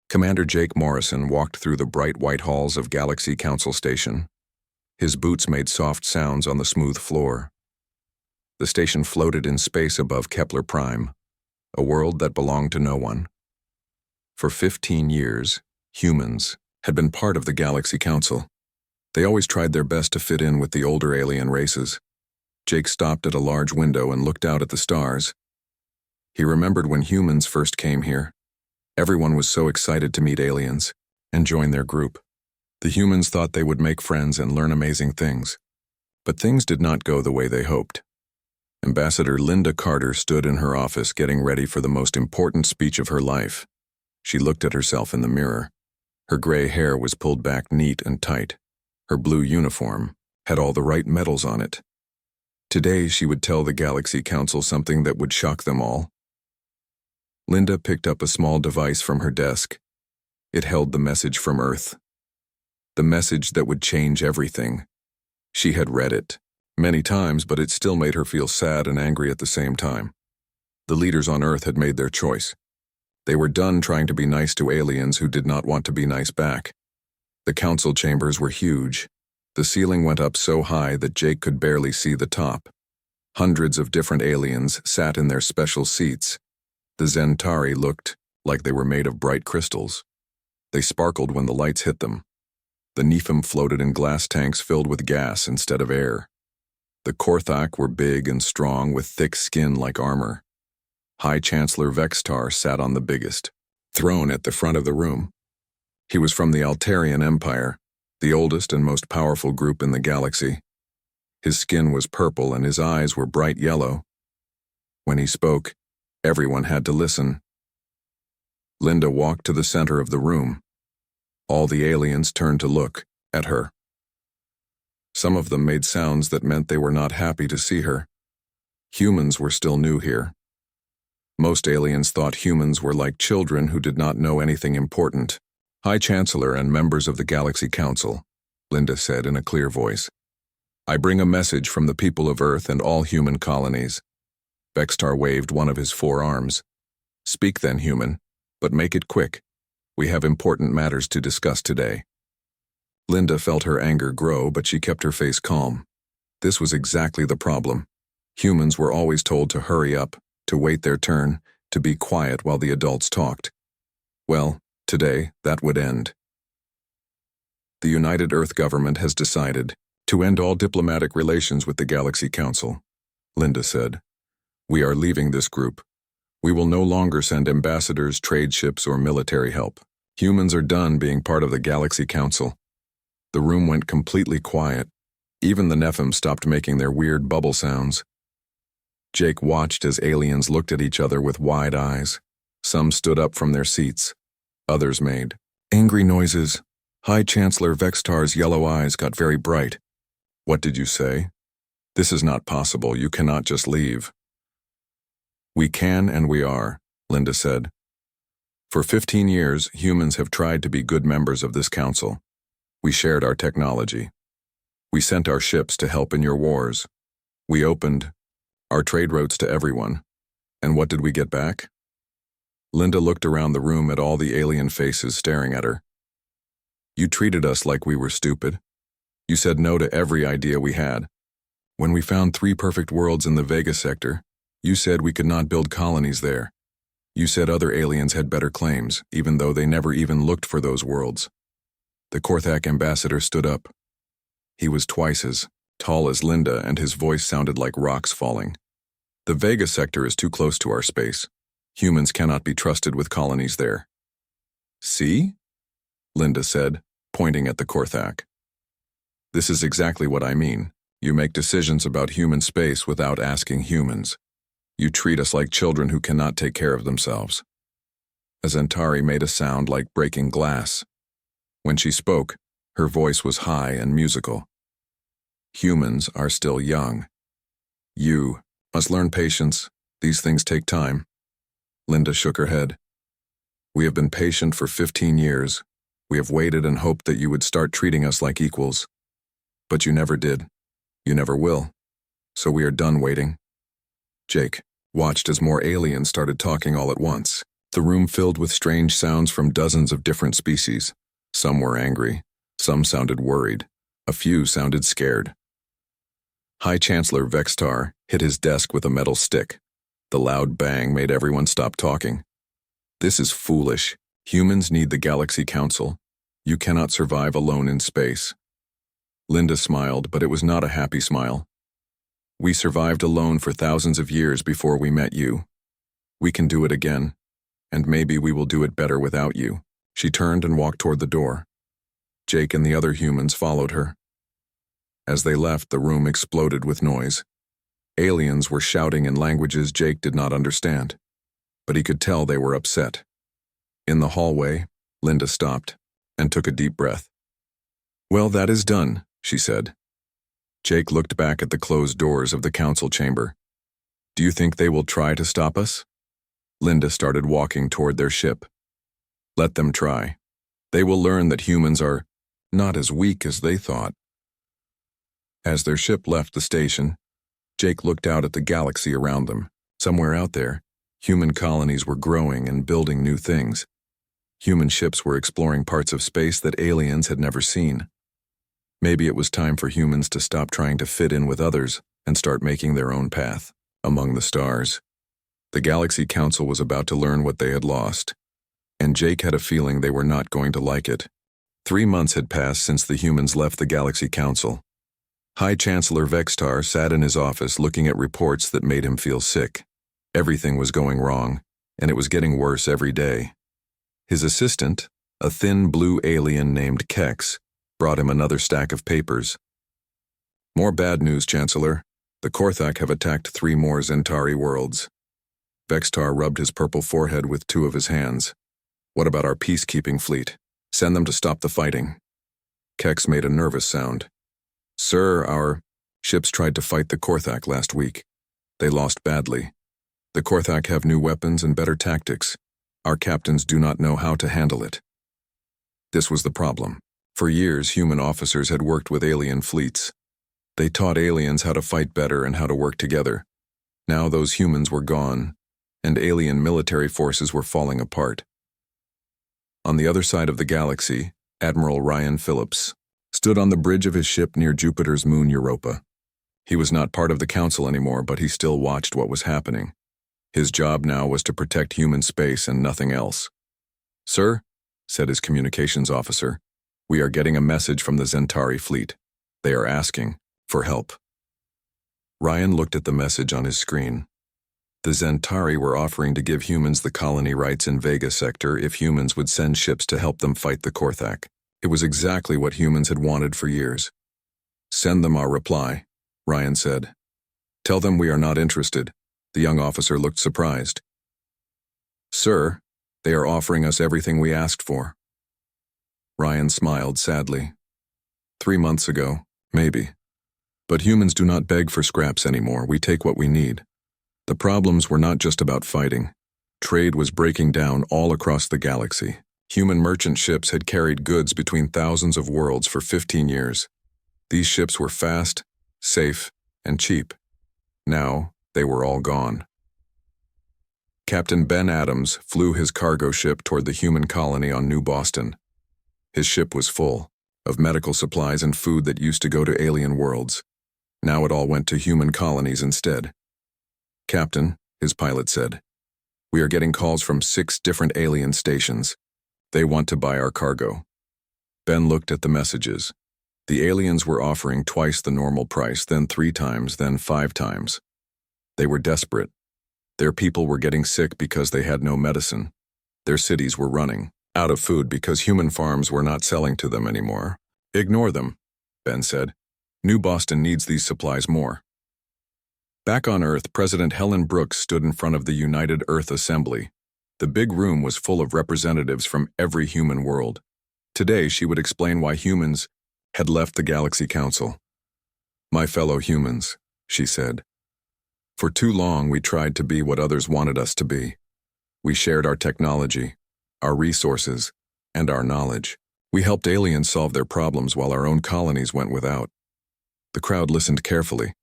Commander Jake Morrison walked through the bright white halls of Galaxy Council Station. His boots made soft sounds on the smooth floor. The station floated in space above Kepler Prime, a world that belonged to no one. For 15 years, humans had been part of the Galaxy Council. They always tried their best to fit in with the older alien races. Jake stopped at a large window and looked out at the stars. He remembered when humans first came here. Everyone was so excited to meet aliens and join their group. The humans thought they would make friends and learn amazing things. But things did not go the way they hoped. Ambassador Linda Carter stood in her office getting ready for the most important speech of her life. She looked at herself in the mirror. Her gray hair was pulled back neat and tight. Her blue uniform had all the right medals on it. Today she would tell the Galaxy Council something that would shock them all. Linda picked up a small device from her desk. It held the message from Earth. The message that would change everything. She had read it many times, but it still made her feel sad and angry at the same time. The leaders on Earth had made their choice. They were done trying to be nice to aliens who did not want to be nice back. The council chambers were huge. The ceiling went up so high that Jake could barely see the top. Hundreds of different aliens sat in their special seats. The Zentari looked like they were made of bright crystals. They sparkled when the lights hit them. The Nephilim floated in glass tanks filled with gas instead of air. The Korthak were big and strong with thick skin like armor. High Chancellor Vextar sat on the biggest throne at the front of the room. He was from the Altarian Empire, the oldest and most powerful group in the galaxy. His skin was purple and his eyes were bright yellow. When he spoke, everyone had to listen. Linda walked to the center of the room. All the aliens turned to look at her. Some of them made sounds that meant they were not happy to see her. Humans were still new here. Most aliens thought humans were like children who did not know anything important. High Chancellor and members of the Galaxy Council, Linda said in a clear voice. I bring a message from the people of Earth and all human colonies. Vextar waved one of his 4 arms. Speak then, human, but make it quick. We have important matters to discuss today. Linda felt her anger grow, but she kept her face calm. This was exactly the problem. Humans were always told to hurry up, to wait their turn, to be quiet while the adults talked. Well, today, that would end. The United Earth government has decided to end all diplomatic relations with the Galaxy Council, Linda said. We are leaving this group. We will no longer send ambassadors, trade ships, or military help. Humans are done being part of the Galaxy Council. The room went completely quiet. Even the Nephilim stopped making their weird bubble sounds. Jake watched as aliens looked at each other with wide eyes. Some stood up from their seats. Others made angry noises. High Chancellor Vextar's yellow eyes got very bright. What did you say? This is not possible. You cannot just leave. We can and we are, Linda said. For 15 years, humans have tried to be good members of this council. We shared our technology. We sent our ships to help in your wars. We opened our trade routes to everyone. And what did we get back? Linda looked around the room at all the alien faces staring at her. You treated us like we were stupid. You said no to every idea we had. When we found 3 perfect worlds in the Vega sector, you said we could not build colonies there. You said other aliens had better claims, even though they never even looked for those worlds. The Korthak ambassador stood up. He was twice as tall as Linda, and his voice sounded like rocks falling. The Vega sector is too close to our space. Humans cannot be trusted with colonies there. See? Linda said, pointing at the Korthak. This is exactly what I mean. You make decisions about human space without asking humans. You treat us like children who cannot take care of themselves. A Zentari made a sound like breaking glass. When she spoke, her voice was high and musical. Humans are still young. You must learn patience. These things take time. Linda shook her head. We have been patient for 15 years. We have waited and hoped that you would start treating us like equals. But you never did. You never will. So we are done waiting. Jake watched as more aliens started talking all at once. The room filled with strange sounds from dozens of different species. Some were angry, some sounded worried, a few sounded scared. High Chancellor Vextar hit his desk with a metal stick. The loud bang made everyone stop talking. "This is foolish. Humans need the Galaxy Council. You cannot survive alone in space." Linda smiled, but it was not a happy smile. "We survived alone for thousands of years before we met you. We can do it again, and maybe we will do it better without you." She turned and walked toward the door. Jake and the other humans followed her. As they left, the room exploded with noise. Aliens were shouting in languages Jake did not understand, but he could tell they were upset. In the hallway, Linda stopped and took a deep breath. "Well, that is done," she said. Jake looked back at the closed doors of the council chamber. "Do you think they will try to stop us?" Linda started walking toward their ship. "Let them try. They will learn that humans are not as weak as they thought." As their ship left the station, Jake looked out at the galaxy around them. Somewhere out there, human colonies were growing and building new things. Human ships were exploring parts of space that aliens had never seen. Maybe it was time for humans to stop trying to fit in with others and start making their own path among the stars. The Galaxy Council was about to learn what they had lost, and Jake had a feeling they were not going to like it. 3 months had passed since the humans left the Galaxy Council. High Chancellor Vextar sat in his office looking at reports that made him feel sick. Everything was going wrong, and it was getting worse every day. His assistant, a thin blue alien named Kex, brought him another stack of papers. "More bad news, Chancellor. The Korthak have attacked 3 more Zentari worlds." Vextar rubbed his purple forehead with 2 of his hands. "What about our peacekeeping fleet? Send them to stop the fighting." Kex made a nervous sound. "Sir, our ships tried to fight the Korthak last week. They lost badly. The Korthak have new weapons and better tactics. Our captains do not know how to handle it." This was the problem. For years, human officers had worked with alien fleets. They taught aliens how to fight better and how to work together. Now those humans were gone, and alien military forces were falling apart. On the other side of the galaxy, Admiral Ryan Phillips stood on the bridge of his ship near Jupiter's moon Europa. He was not part of the council anymore, but he still watched what was happening. His job now was to protect human space and nothing else. "Sir," said his communications officer, "we are getting a message from the Zentari fleet. They are asking for help." Ryan looked at the message on his screen. The Zentari were offering to give humans the colony rights in Vega Sector if humans would send ships to help them fight the Korthak. It was exactly what humans had wanted for years. "Send them our reply," Ryan said. "Tell them we are not interested." The young officer looked surprised. "Sir, they are offering us everything we asked for." Ryan smiled sadly. 3 months ago, maybe. But humans do not beg for scraps anymore. We take what we need. The problems were not just about fighting. Trade was breaking down all across the galaxy. Human merchant ships had carried goods between thousands of worlds for 15 years. These ships were fast, safe, and cheap. Now, they were all gone. Captain Ben Adams flew his cargo ship toward the human colony on New Boston. His ship was full of medical supplies and food that used to go to alien worlds. Now it all went to human colonies instead. "Captain," his pilot said, "we are getting calls from 6 different alien stations. They want to buy our cargo." Ben looked at the messages. The aliens were offering twice the normal price, then 3 times, then 5 times. They were desperate. Their people were getting sick because they had no medicine. Their cities were running out of food because human farms were not selling to them anymore. "Ignore them," Ben said. "New Boston needs these supplies more." Back on Earth, President Helen Brooks stood in front of the United Earth Assembly. The big room was full of representatives from every human world. Today, she would explain why humans had left the Galaxy Council. "My fellow humans," she said. "For too long, we tried to be what others wanted us to be. We shared our technology, our resources, and our knowledge. We helped aliens solve their problems while our own colonies went without." The crowd listened carefully.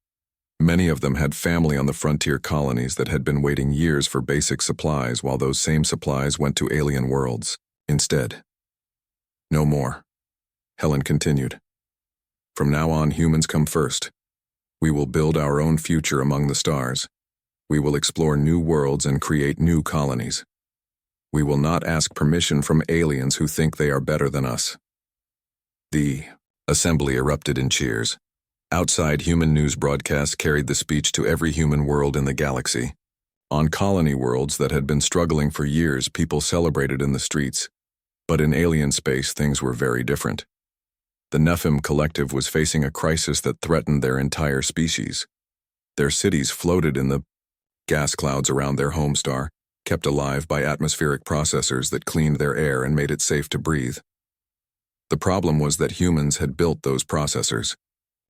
Many of them had family on the frontier colonies that had been waiting years for basic supplies while those same supplies went to alien worlds instead. No more, Helen continued. From now on, humans come first. We will build our own future among the stars. We will explore new worlds and create new colonies. We will not ask permission from aliens who think they are better than us. The assembly erupted in cheers. Outside, human news broadcasts carried the speech to every human world in the galaxy. On colony worlds that had been struggling for years, people celebrated in the streets. But in alien space, things were very different. The Nephilim collective was facing a crisis that threatened their entire species. Their cities floated in the gas clouds around their home star, kept alive by atmospheric processors that cleaned their air and made it safe to breathe. The problem was that humans had built those processors.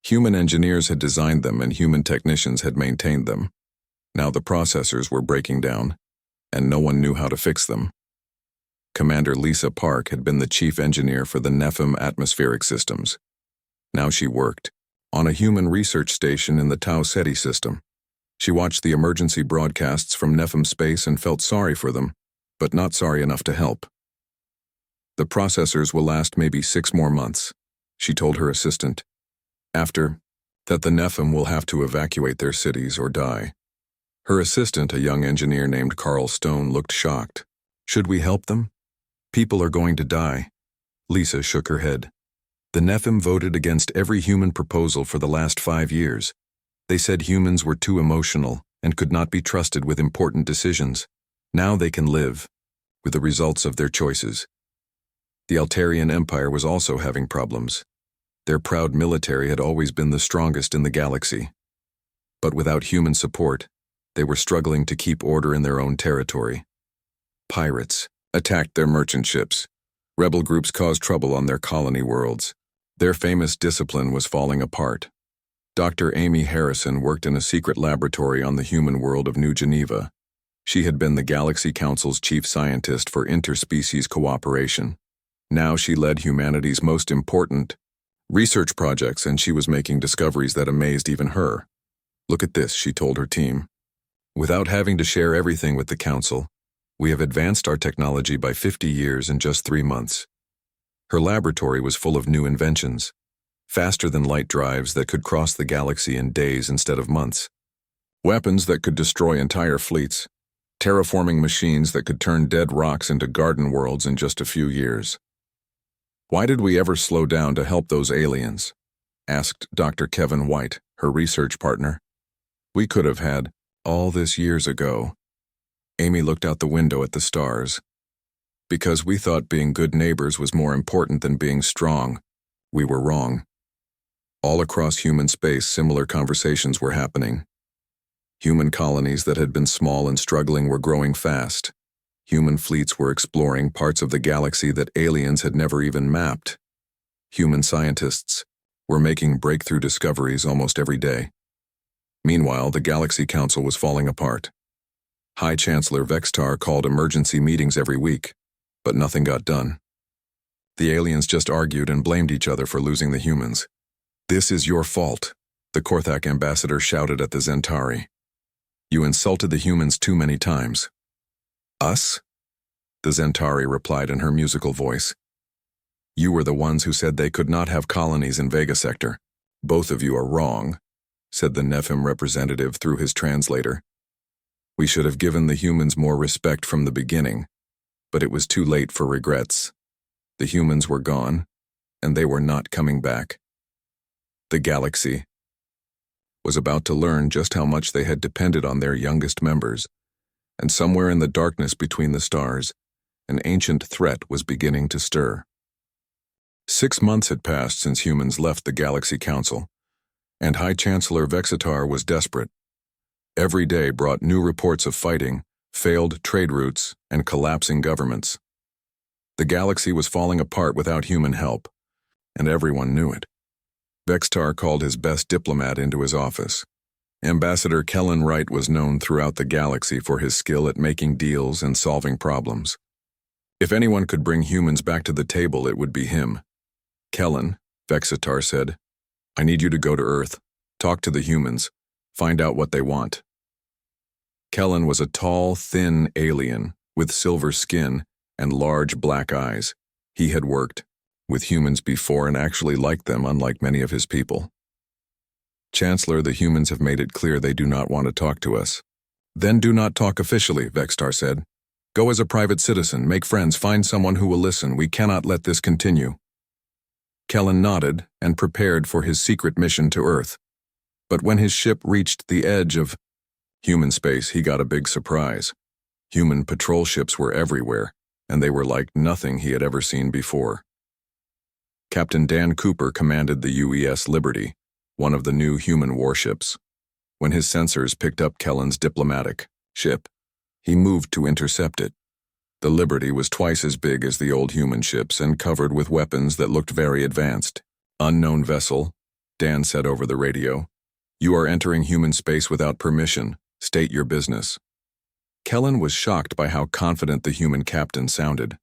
Human engineers had designed them and human technicians had maintained them. Now the processors were breaking down, and no one knew how to fix them. Commander Lisa Park had been the chief engineer for the Nephilim atmospheric systems. Now she worked on a human research station in the Tau Ceti system. She watched the emergency broadcasts from Nephilim space and felt sorry for them, but not sorry enough to help. The processors will last maybe 6 more months, she told her assistant. After that, the Nephilim will have to evacuate their cities or die. Her assistant, a young engineer named Carl Stone, looked shocked. Should we help them? People are going to die. Lisa shook her head. The Nephilim voted against every human proposal for the last 5 years. They said humans were too emotional and could not be trusted with important decisions. Now they can live with the results of their choices. The Altarian Empire was also having problems. Their proud military had always been the strongest in the galaxy. But without human support, they were struggling to keep order in their own territory. Pirates attacked their merchant ships. Rebel groups caused trouble on their colony worlds. Their famous discipline was falling apart. Dr. Amy Harrison worked in a secret laboratory on the human world of New Geneva. She had been the Galaxy Council's chief scientist for interspecies cooperation. Now she led humanity's most important research projects, and she was making discoveries that amazed even her. Look at this, she told her team. Without having to share everything with the Council, we have advanced our technology by 50 years in just 3 months. Her laboratory was full of new inventions, faster-than-light drives that could cross the galaxy in days instead of months, weapons that could destroy entire fleets, terraforming machines that could turn dead rocks into garden worlds in just a few years. Why did we ever slow down to help those aliens? Asked Dr. Kevin White, her research partner. We could have had all this years ago. Amy looked out the window at the stars. Because we thought being good neighbors was more important than being strong, we were wrong. All across human space, similar conversations were happening. Human colonies that had been small and struggling were growing fast. Human fleets were exploring parts of the galaxy that aliens had never even mapped. Human scientists were making breakthrough discoveries almost every day. Meanwhile, the Galaxy Council was falling apart. High Chancellor Vextar called emergency meetings every week, but nothing got done. The aliens just argued and blamed each other for losing the humans. This is your fault, the Korthak ambassador shouted at the Zentari. You insulted the humans too many times. Us? The Zentari replied in her musical voice. You were the ones who said they could not have colonies in Vega Sector. Both of you are wrong, said the Nephilim representative through his translator. We should have given the humans more respect from the beginning, but it was too late for regrets. The humans were gone, and they were not coming back. The galaxy was about to learn just how much they had depended on their youngest members, and somewhere in the darkness between the stars, an ancient threat was beginning to stir. 6 months had passed since humans left the Galaxy Council, and High Chancellor Vexitar was desperate. Every day brought new reports of fighting, failed trade routes, and collapsing governments. The galaxy was falling apart without human help, and everyone knew it. Vextar called his best diplomat into his office. Ambassador Kellen Wright was known throughout the galaxy for his skill at making deals and solving problems. If anyone could bring humans back to the table, it would be him. Kellen, Vexitar said, I need you to go to Earth, talk to the humans, Find out what they want. Kellen was a tall, thin alien with silver skin and large black eyes. He had worked with humans before and actually liked them, unlike many of his people. Chancellor, the humans have made it clear they do not want to talk to us. Then do not talk officially, Vextar said. Go as a private citizen, make friends, find someone who will listen. We cannot let this continue. Kellen nodded and prepared for his secret mission to Earth. But when his ship reached the edge of human space, he got a big surprise. Human patrol ships were everywhere, and they were like nothing he had ever seen before. Captain Dan Cooper commanded the UES Liberty, one of the new human warships. When his sensors picked up Kellen's diplomatic ship, he moved to intercept it. The Liberty was twice as big as the old human ships and covered with weapons that looked very advanced. Unknown vessel, Dan said over the radio. You are entering human space without permission. State your business. Kellen was shocked by how confident the human captain sounded.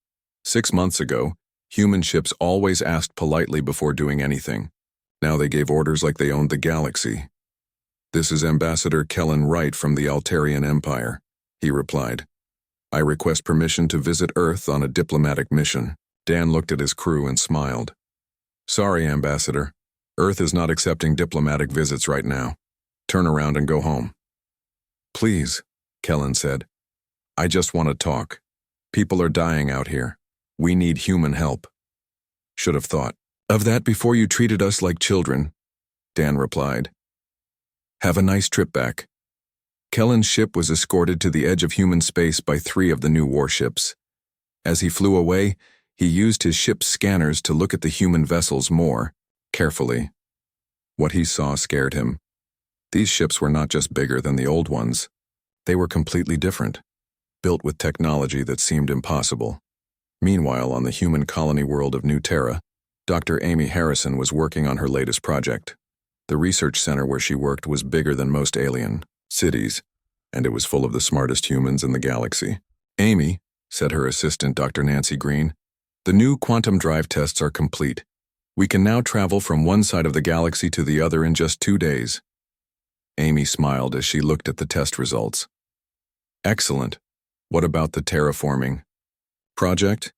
6 months ago, human ships always asked politely before doing anything. Now they gave orders like they owned the galaxy. This is Ambassador Kellen Wright from the Altarian Empire, he replied. I request permission to visit Earth on a diplomatic mission. Dan looked at his crew and smiled. Sorry, Ambassador. Earth is not accepting diplomatic visits right now. Turn around and go home. Please, Kellen said. I just want to talk. People are dying out here. We need human help. Should have thought of that before you treated us like children, Dan replied. Have a nice trip back. Kellen's ship was escorted to the edge of human space by 3 of the new warships. As he flew away, he used his ship's scanners to look at the human vessels more carefully. What he saw scared him. These ships were not just bigger than the old ones. They were completely different, built with technology that seemed impossible. Meanwhile, on the human colony world of New Terra, Dr. Amy Harrison was working on her latest project. The research center where she worked was bigger than most alien cities, and it was full of the smartest humans in the galaxy. Amy, said her assistant, Dr. Nancy Green, the new quantum drive tests are complete. We can now travel from one side of the galaxy to the other in just 2 days. Amy smiled as she looked at the test results. Excellent. What about the terraforming project?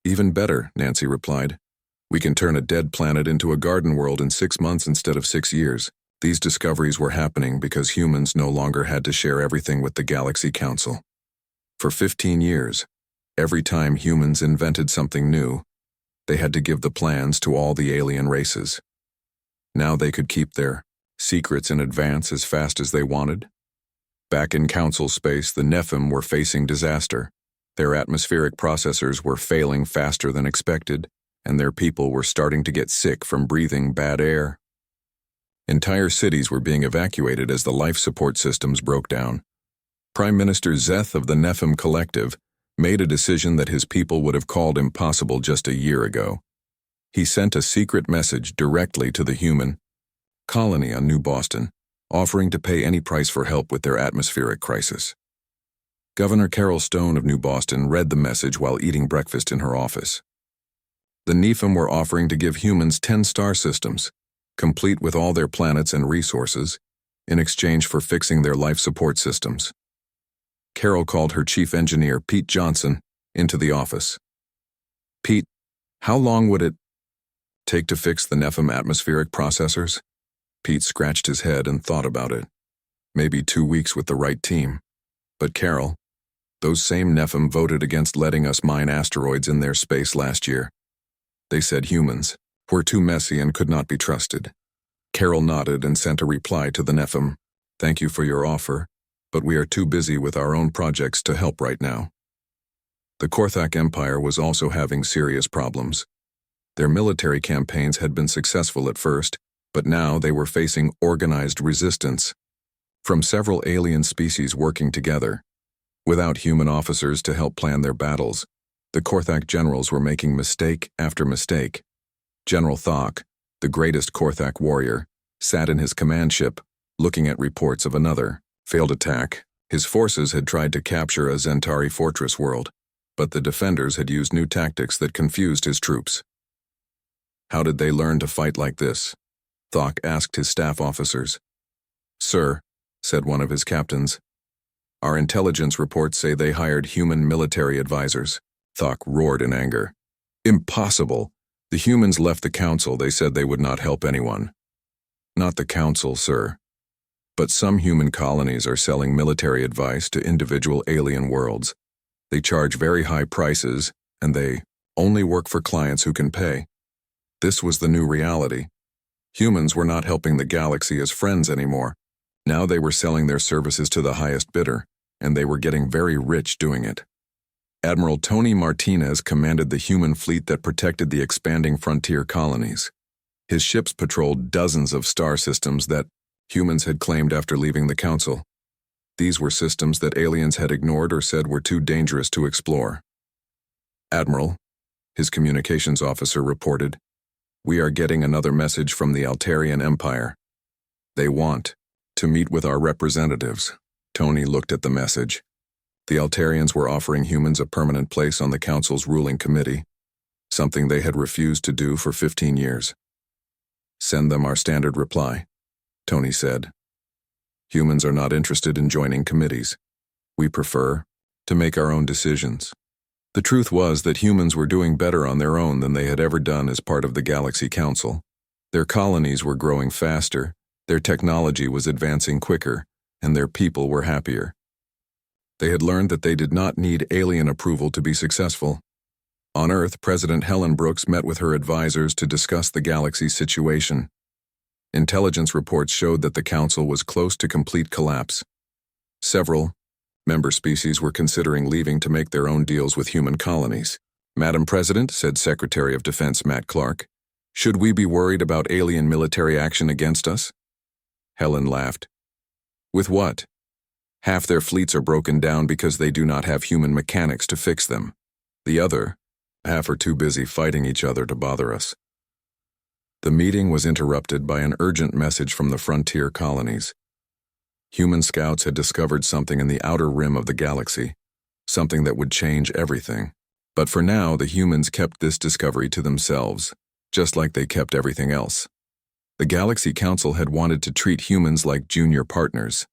Even better, Nancy replied. We can turn a dead planet into a garden world in 6 months instead of 6 years. These discoveries were happening because humans no longer had to share everything with the Galaxy Council. For 15 years, every time humans invented something new, they had to give the plans to all the alien races. Now they could keep their secrets in advance as fast as they wanted. Back in Council space, the Nephilim were facing disaster. Their atmospheric processors were failing faster than expected, and their people were starting to get sick from breathing bad air. Entire cities were being evacuated as the life support systems broke down. Prime Minister Zeth of the Nephilim Collective made a decision that his people would have called impossible just a year ago. He sent a secret message directly to the human colony on New Boston, offering to pay any price for help with their atmospheric crisis. Governor Carol Stone of New Boston read the message while eating breakfast in her office. The Nephilim were offering to give humans 10 star systems, complete with all their planets and resources, in exchange for fixing their life support systems. Carol called her chief engineer, Pete Johnson, into the office. Pete, how long would it take to fix the Nephilim atmospheric processors? Pete scratched his head and thought about it. Maybe 2 weeks with the right team. But Carol, those same Nephilim voted against letting us mine asteroids in their space last year. They said humans were too messy and could not be trusted. Carol nodded and sent a reply to the Nephilim. Thank you for your offer, but we are too busy with our own projects to help right now. The Korthak Empire was also having serious problems. Their military campaigns had been successful at first, but now they were facing organized resistance from several alien species working together. Without human officers to help plan their battles, the Korthak generals were making mistake after mistake. General Thok, the greatest Korthak warrior, sat in his command ship, looking at reports of another failed attack. His forces had tried to capture a Zentari fortress world, but the defenders had used new tactics that confused his troops. How did they learn to fight like this? Thok asked his staff officers. "Sir," said one of his captains, "our intelligence reports say they hired human military advisors." Thok roared in anger. "Impossible! The humans left the council. They said they would not help anyone." "Not the council, sir. But some human colonies are selling military advice to individual alien worlds. They charge very high prices, and they only work for clients who can pay." This was the new reality. Humans were not helping the galaxy as friends anymore. Now they were selling their services to the highest bidder, and they were getting very rich doing it. Admiral Tony Martinez commanded the human fleet that protected the expanding frontier colonies. His ships patrolled dozens of star systems that humans had claimed after leaving the council. These were systems that aliens had ignored or said were too dangerous to explore. "Admiral," his communications officer reported, "we are getting another message from the Altarian Empire. They want to meet with our representatives." Tony looked at the message. The Altarians were offering humans a permanent place on the council's ruling committee, something they had refused to do for 15 years. "Send them our standard reply," Tony said. "Humans are not interested in joining committees. We prefer to make our own decisions." The truth was that humans were doing better on their own than they had ever done as part of the Galaxy Council. Their colonies were growing faster, their technology was advancing quicker, and their people were happier. They had learned that they did not need alien approval to be successful. On Earth, President Helen Brooks met with her advisors to discuss the galaxy's situation. Intelligence reports showed that the Council was close to complete collapse. Several member species were considering leaving to make their own deals with human colonies. "Madam President," said Secretary of Defense Matt Clark, "should we be worried about alien military action against us?" Helen laughed. "With what? Half their fleets are broken down because they do not have human mechanics to fix them. The other half are too busy fighting each other to bother us." The meeting was interrupted by an urgent message from the frontier colonies. Human scouts had discovered something in the outer rim of the galaxy, something that would change everything. But for now, the humans kept this discovery to themselves, just like they kept everything else. The Galaxy Council had wanted to treat humans like junior partners.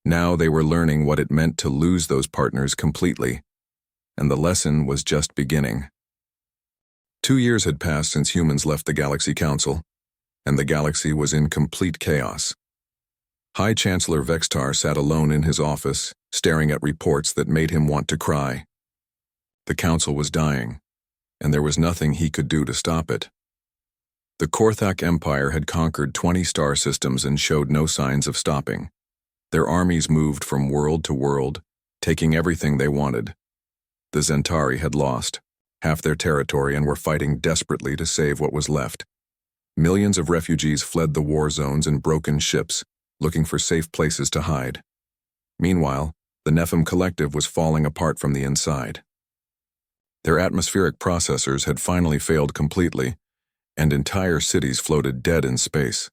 Now they were learning what it meant to lose those partners completely, and the lesson was just beginning. 2 years had passed since humans left the Galaxy Council, and the galaxy was in complete chaos. High Chancellor Vextar sat alone in his office, staring at reports that made him want to cry. The council was dying, and there was nothing he could do to stop it. The Korthak Empire had conquered 20 star systems and showed no signs of stopping. Their armies moved from world to world, taking everything they wanted. The Zentari had lost half their territory and were fighting desperately to save what was left. Millions of refugees fled the war zones in broken ships, looking for safe places to hide. Meanwhile, the Nephim Collective was falling apart from the inside. Their atmospheric processors had finally failed completely, and entire cities floated dead in space.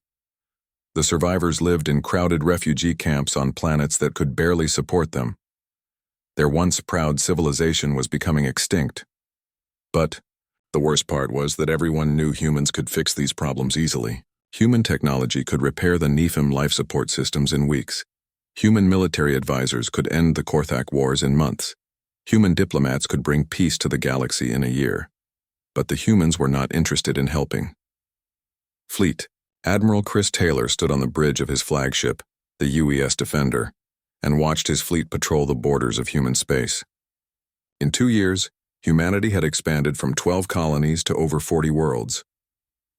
The survivors lived in crowded refugee camps on planets that could barely support them. Their once proud civilization was becoming extinct. But the worst part was that everyone knew humans could fix these problems easily. Human technology could repair the Nephim life support systems in weeks. Human military advisors could end the Korthak wars in months. Human diplomats could bring peace to the galaxy in a year. But the humans were not interested in helping. Fleet. Admiral Chris Taylor stood on the bridge of his flagship, the UES Defender, and watched his fleet patrol the borders of human space. In 2 years, humanity had expanded from 12 colonies to over 40 worlds.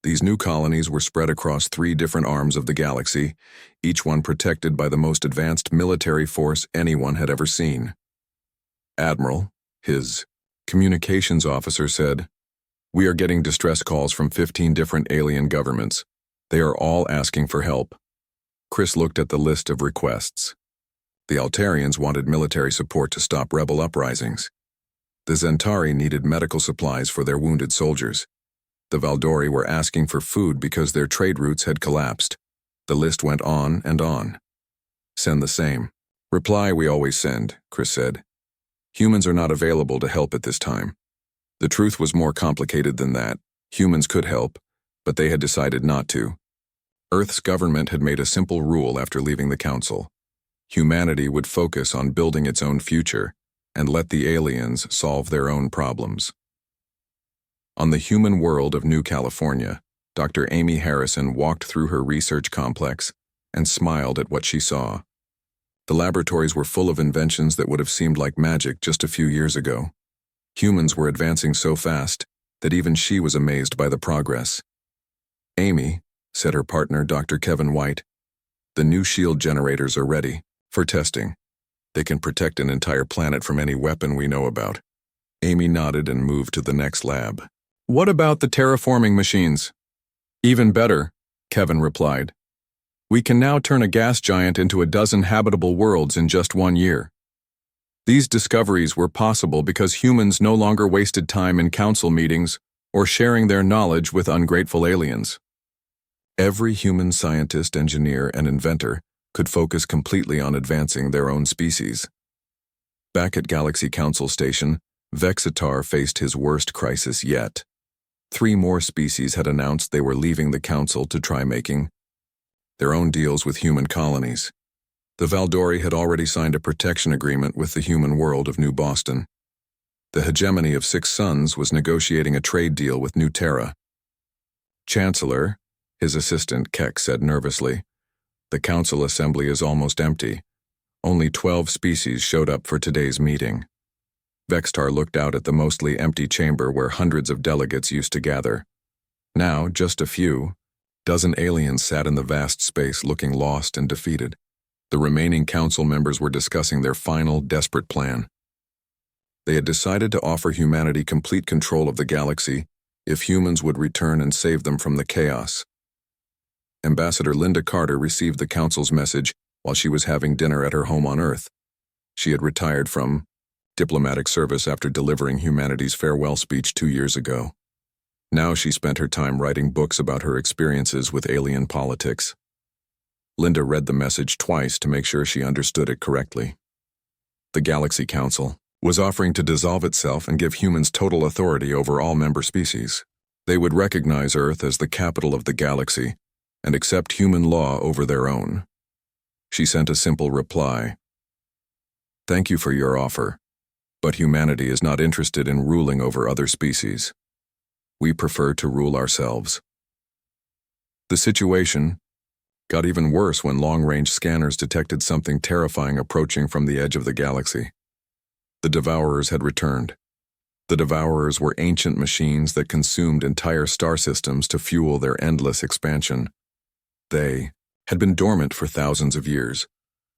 These new colonies were spread across 3 different arms of the galaxy, each one protected by the most advanced military force anyone had ever seen. Admiral, his communications officer, said, "We are getting distress calls from 15 different alien governments. They are all asking for help." Chris looked at the list of requests. The Altarians wanted military support to stop rebel uprisings. The Zentari needed medical supplies for their wounded soldiers. The Valdori were asking for food because their trade routes had collapsed. The list went on and on. "Send the same reply we always send," Chris said. "Humans are not available to help at this time." The truth was more complicated than that. Humans could help, but they had decided not to. Earth's government had made a simple rule after leaving the Council. Humanity would focus on building its own future and let the aliens solve their own problems. On the human world of New California, Dr. Amy Harrison walked through her research complex and smiled at what she saw. The laboratories were full of inventions that would have seemed like magic just a few years ago. Humans were advancing so fast that even she was amazed by the progress. "Amy," said her partner, Dr. Kevin White, "the new shield generators are ready for testing. They can protect an entire planet from any weapon we know about." Amy nodded and moved to the next lab. "What about the terraforming machines?" "Even better," Kevin replied. "We can now turn a gas giant into a dozen habitable worlds in just 1 year. These discoveries were possible because humans no longer wasted time in council meetings or sharing their knowledge with ungrateful aliens. Every human scientist, engineer, and inventor could focus completely on advancing their own species." Back at Galaxy Council Station, Vexitar faced his worst crisis yet. 3 more species had announced they were leaving the Council to try making their own deals with human colonies. The Valdori had already signed a protection agreement with the human world of New Boston. The hegemony of 6 Suns was negotiating a trade deal with New Terra. "Chancellor," his assistant Keck said nervously, "the Council Assembly is almost empty. Only 12 species showed up for today's meeting." Vextar looked out at the mostly empty chamber where hundreds of delegates used to gather. Now, just a few dozen aliens sat in the vast space looking lost and defeated. The remaining council members were discussing their final, desperate plan. They had decided to offer humanity complete control of the galaxy if humans would return and save them from the chaos. Ambassador Linda Carter received the council's message while she was having dinner at her home on Earth. She had retired from diplomatic service after delivering humanity's farewell speech 2 years ago. Now she spent her time writing books about her experiences with alien politics. Linda read the message twice to make sure she understood it correctly. The Galaxy Council was offering to dissolve itself and give humans total authority over all member species. They would recognize Earth as the capital of the galaxy and accept human law over their own. She sent a simple reply. "Thank you for your offer, but humanity is not interested in ruling over other species. We prefer to rule ourselves." The situation got even worse when long-range scanners detected something terrifying approaching from the edge of the galaxy. The Devourers had returned. The Devourers were ancient machines that consumed entire star systems to fuel their endless expansion. They had been dormant for thousands of years,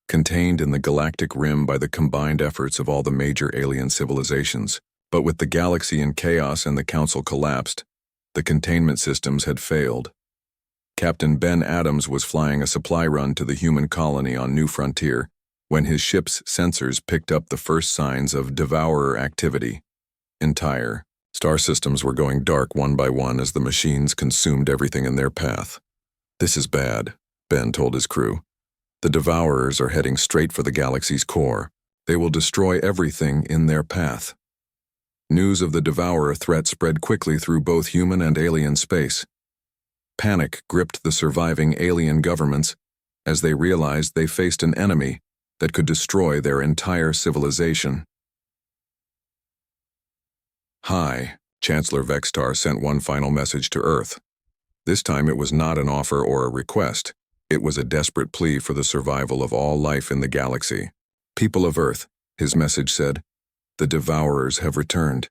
contained in the galactic rim by the combined efforts of all the major alien civilizations. But with the galaxy in chaos and the Council collapsed, the containment systems had failed. Captain Ben Adams was flying a supply run to the human colony on New Frontier when his ship's sensors picked up the first signs of Devourer activity. Entire star systems were going dark one by one as the machines consumed everything in their path. "This is bad," Ben told his crew. "The Devourers are heading straight for the galaxy's core. They will destroy everything in their path." News of the Devourer threat spread quickly through both human and alien space. Panic gripped the surviving alien governments as they realized they faced an enemy that could destroy their entire civilization. "Hi," Chancellor Vextar sent one final message to Earth. This time it was not an offer or a request. It was a desperate plea for the survival of all life in the galaxy. "People of Earth," his message said, "the Devourers have returned.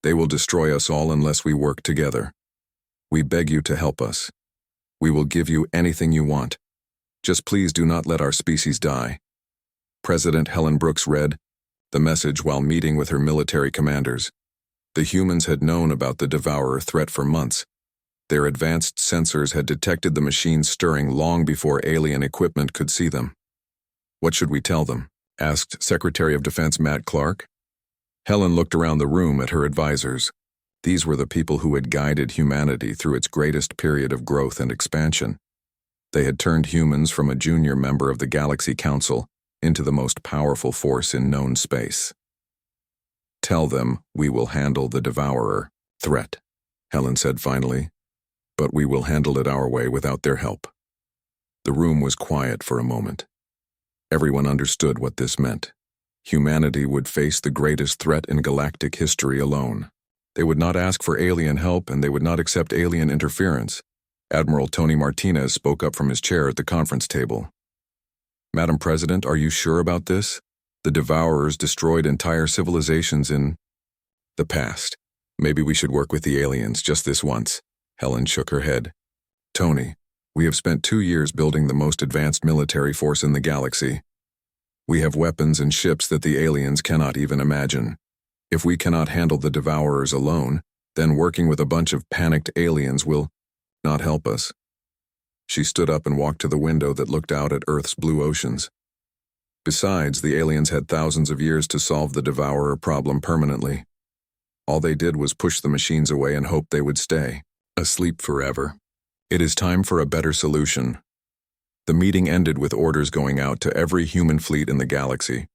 They will destroy us all unless we work together. We beg you to help us. We will give you anything you want. Just please do not let our species die." President Helen Brooks read the message while meeting with her military commanders. The humans had known about the Devourer threat for months. Their advanced sensors had detected the machines stirring long before alien equipment could see them. "What should we tell them?" asked Secretary of Defense Matt Clark. Helen looked around the room at her advisors. These were the people who had guided humanity through its greatest period of growth and expansion. They had turned humans from a junior member of the Galaxy Council into the most powerful force in known space. "Tell them we will handle the Devourer threat," Helen said finally, "but we will handle it our way without their help." The room was quiet for a moment. Everyone understood what this meant. Humanity would face the greatest threat in galactic history alone. They would not ask for alien help, and they would not accept alien interference. Admiral Tony Martinez spoke up from his chair at the conference table. "Madam President, are you sure about this? The Devourers destroyed entire civilizations in the past. Maybe we should work with the aliens just this once." Helen shook her head. "Tony, we have spent 2 years building the most advanced military force in the galaxy. We have weapons and ships that the aliens cannot even imagine. If we cannot handle the Devourers alone, then working with a bunch of panicked aliens will not help us." She stood up and walked to the window that looked out at Earth's blue oceans. Besides, the aliens had thousands of years to solve the Devourer problem permanently. All they did was push the machines away and hope they would stay asleep forever. It is time for a better solution. The meeting ended with orders going out to every human fleet in the galaxy.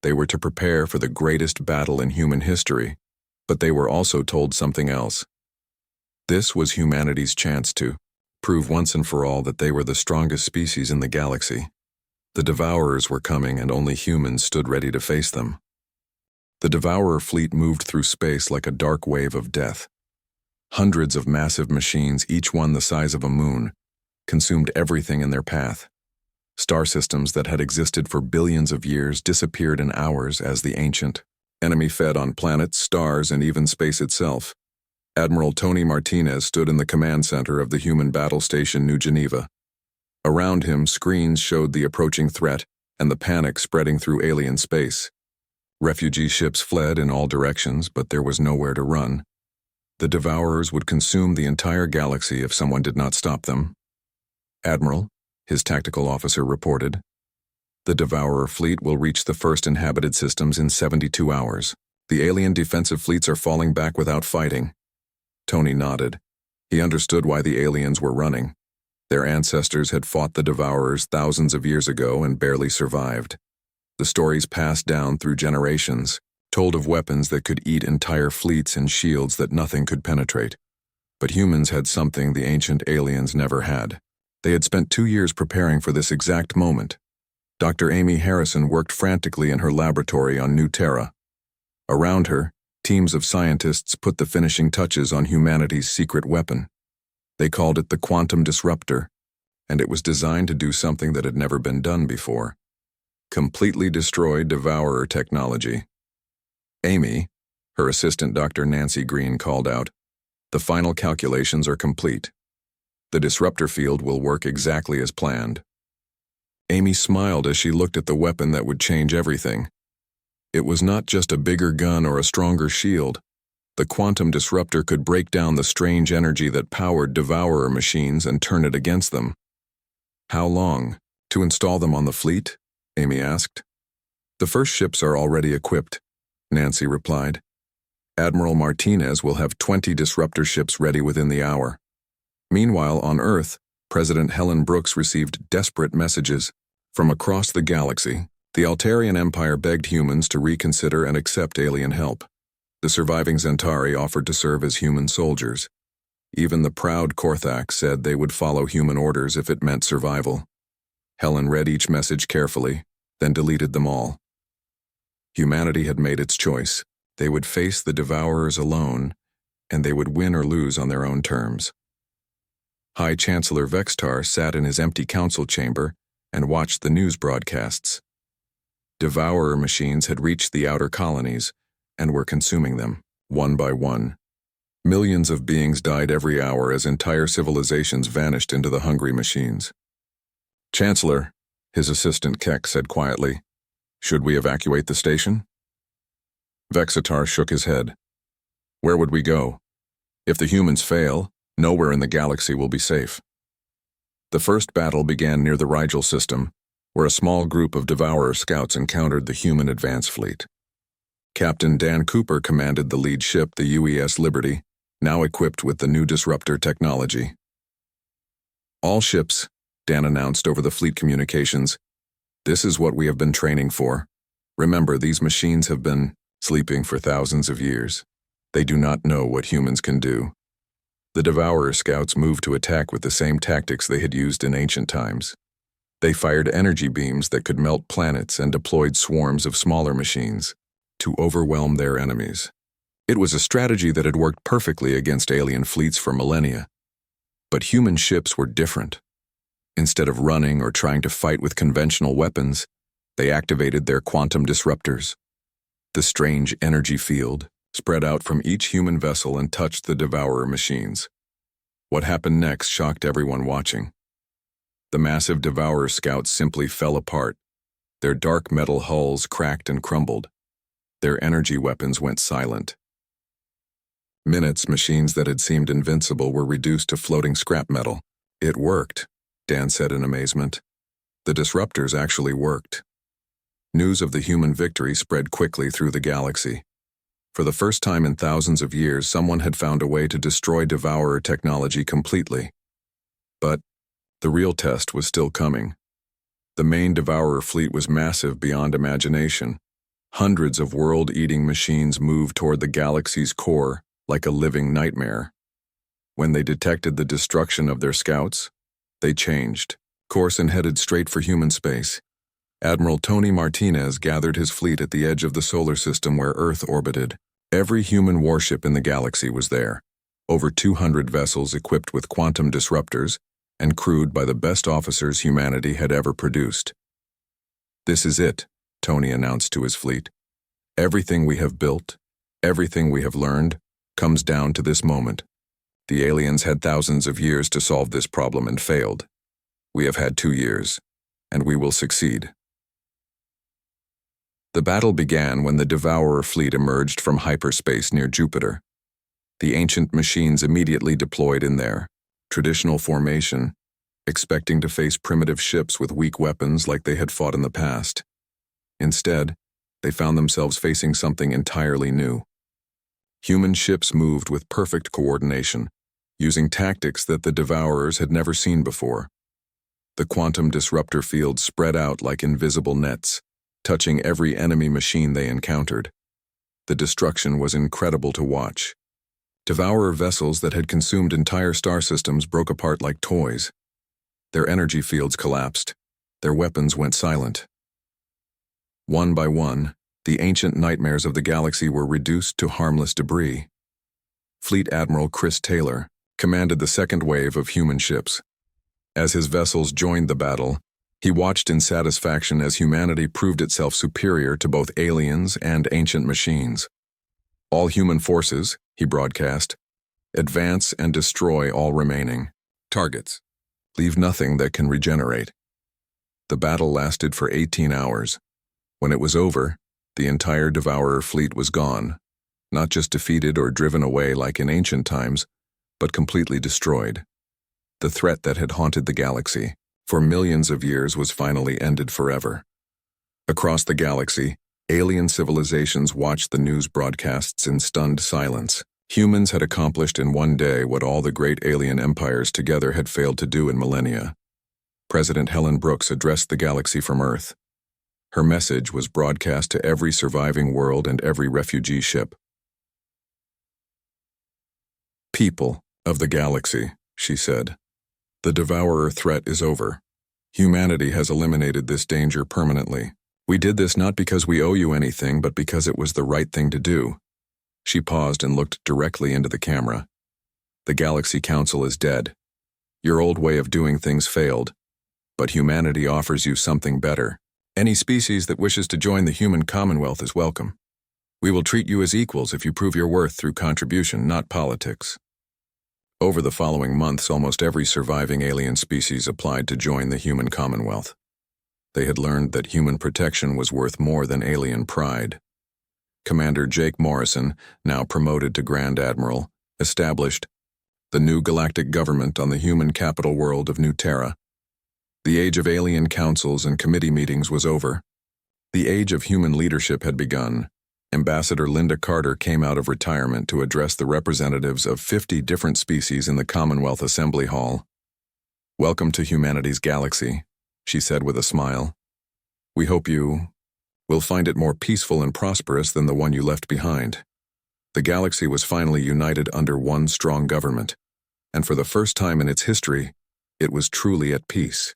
They were to prepare for the greatest battle in human history, but they were also told something else. This was humanity's chance to prove once and for all that they were the strongest species in the galaxy. The Devourers were coming, and only humans stood ready to face them. The Devourer fleet moved through space like a dark wave of death. Hundreds of massive machines, each one the size of a moon, consumed everything in their path. Star systems that had existed for billions of years disappeared in hours as the ancient enemy fed on planets, stars, and even space itself. Admiral Tony Martinez stood in the command center of the human battle station New Geneva. Around him, screens showed the approaching threat and the panic spreading through alien space. Refugee ships fled in all directions, but there was nowhere to run. The Devourers would consume the entire galaxy if someone did not stop them. "Admiral," his tactical officer reported, "the Devourer fleet will reach the first inhabited systems in 72 hours. The alien defensive fleets are falling back without fighting." Tony nodded. He understood why the aliens were running. Their ancestors had fought the Devourers thousands of years ago and barely survived. The stories passed down through generations told of weapons that could eat entire fleets and shields that nothing could penetrate. But humans had something the ancient aliens never had. They had spent 2 years preparing for this exact moment. Dr. Amy Harrison worked frantically in her laboratory on New Terra. Around her, teams of scientists put the finishing touches on humanity's secret weapon. They called it the quantum disruptor, and it was designed to do something that had never been done before. Completely destroy Devourer technology. "Amy," her assistant Dr. Nancy Green called out, "the final calculations are complete. The disruptor field will work exactly as planned." Amy smiled as she looked at the weapon that would change everything. It was not just a bigger gun or a stronger shield. The quantum disruptor could break down the strange energy that powered Devourer machines and turn it against them. "How long? To install them on the fleet?" Amy asked. "The first ships are already equipped," Nancy replied. "Admiral Martinez will have 20 disruptor ships ready within the hour." Meanwhile, on Earth, President Helen Brooks received desperate messages from across the galaxy. The Altarian Empire begged humans to reconsider and accept alien help. The surviving Zentari offered to serve as human soldiers. Even the proud Korthak said they would follow human orders if it meant survival. Helen read each message carefully, then deleted them all. Humanity had made its choice. They would face the Devourers alone, and they would win or lose on their own terms. High Chancellor Vextar sat in his empty council chamber and watched the news broadcasts. Devourer machines had reached the outer colonies and were consuming them, one by one. Millions of beings died every hour as entire civilizations vanished into the hungry machines. "Chancellor," his assistant Keck said quietly, "should we evacuate the station?" Vexitar shook his head. "Where would we go? If the humans fail, nowhere in the galaxy will be safe." The first battle began near the Rigel system, where a small group of Devourer scouts encountered the human advance fleet. Captain Dan Cooper commanded the lead ship, the UES Liberty, now equipped with the new disruptor technology. "All ships," Dan announced over the fleet communications, "this is what we have been training for. Remember, these machines have been sleeping for thousands of years. They do not know what humans can do." The Devourer scouts moved to attack with the same tactics they had used in ancient times. They fired energy beams that could melt planets and deployed swarms of smaller machines to overwhelm their enemies. It was a strategy that had worked perfectly against alien fleets for millennia. But human ships were different. Instead of running or trying to fight with conventional weapons, they activated their quantum disruptors. The strange energy field spread out from each human vessel and touched the Devourer machines. What happened next shocked everyone watching. The massive Devourer scouts simply fell apart. Their dark metal hulls cracked and crumbled. Their energy weapons went silent. Minutes, machines that had seemed invincible were reduced to floating scrap metal. It worked, Dan said in amazement. The disruptors actually worked. News of the human victory spread quickly through the galaxy. For the first time in thousands of years, someone had found a way to destroy Devourer technology completely. But the real test was still coming. The main Devourer fleet was massive beyond imagination. Hundreds of world-eating machines moved toward the galaxy's core like a living nightmare. When they detected the destruction of their scouts, they changed course and headed straight for human space. Admiral Tony Martinez gathered his fleet at the edge of the solar system where Earth orbited. Every human warship in the galaxy was there. Over 200 vessels equipped with quantum disruptors and crewed by the best officers humanity had ever produced. "This is it," Tony announced to his fleet. "Everything we have built, everything we have learned, comes down to this moment. The aliens had thousands of years to solve this problem and failed. We have had 2 years, and we will succeed." The battle began when the Devourer fleet emerged from hyperspace near Jupiter. The ancient machines immediately deployed in their traditional formation, expecting to face primitive ships with weak weapons like they had fought in the past. Instead, they found themselves facing something entirely new. Human ships moved with perfect coordination, using tactics that the Devourers had never seen before. The quantum disruptor field spread out like invisible nets, touching every enemy machine they encountered. The destruction was incredible to watch. Devourer vessels that had consumed entire star systems broke apart like toys. Their energy fields collapsed. Their weapons went silent. One by one, the ancient nightmares of the galaxy were reduced to harmless debris. Fleet Admiral Chris Taylor commanded the second wave of human ships. As his vessels joined the battle, he watched in satisfaction as humanity proved itself superior to both aliens and ancient machines. "All human forces," he broadcast, "advance and destroy all remaining targets. Leave nothing that can regenerate." The battle lasted for 18 hours. When it was over, the entire Devourer fleet was gone, not just defeated or driven away like in ancient times, but completely destroyed. The threat that had haunted the galaxy for millions of years was finally ended forever. Across the galaxy, alien civilizations watched the news broadcasts in stunned silence. Humans had accomplished in one day what all the great alien empires together had failed to do in millennia. President Helen Brooks addressed the galaxy from Earth. Her message was broadcast to every surviving world and every refugee ship. "People of the galaxy," she said, "the Devourer threat is over. Humanity has eliminated this danger permanently. We did this not because we owe you anything, but because it was the right thing to do." She paused and looked directly into the camera. "The Galaxy Council is dead. Your old way of doing things failed, but humanity offers you something better. Any species that wishes to join the human commonwealth is welcome. We will treat you as equals if you prove your worth through contribution, not politics." Over the following months, almost every surviving alien species applied to join the human commonwealth. They had learned that human protection was worth more than alien pride. Commander Jake Morrison, now promoted to Grand Admiral, established the new galactic government on the human capital world of New Terra. The age of alien councils and committee meetings was over. The age of human leadership had begun. Ambassador Linda Carter came out of retirement to address the representatives of 50 different species in the Commonwealth Assembly Hall. "Welcome to humanity's galaxy," she said with a smile. "We hope you will find it more peaceful and prosperous than the one you left behind." The galaxy was finally united under one strong government, and for the first time in its history, it was truly at peace.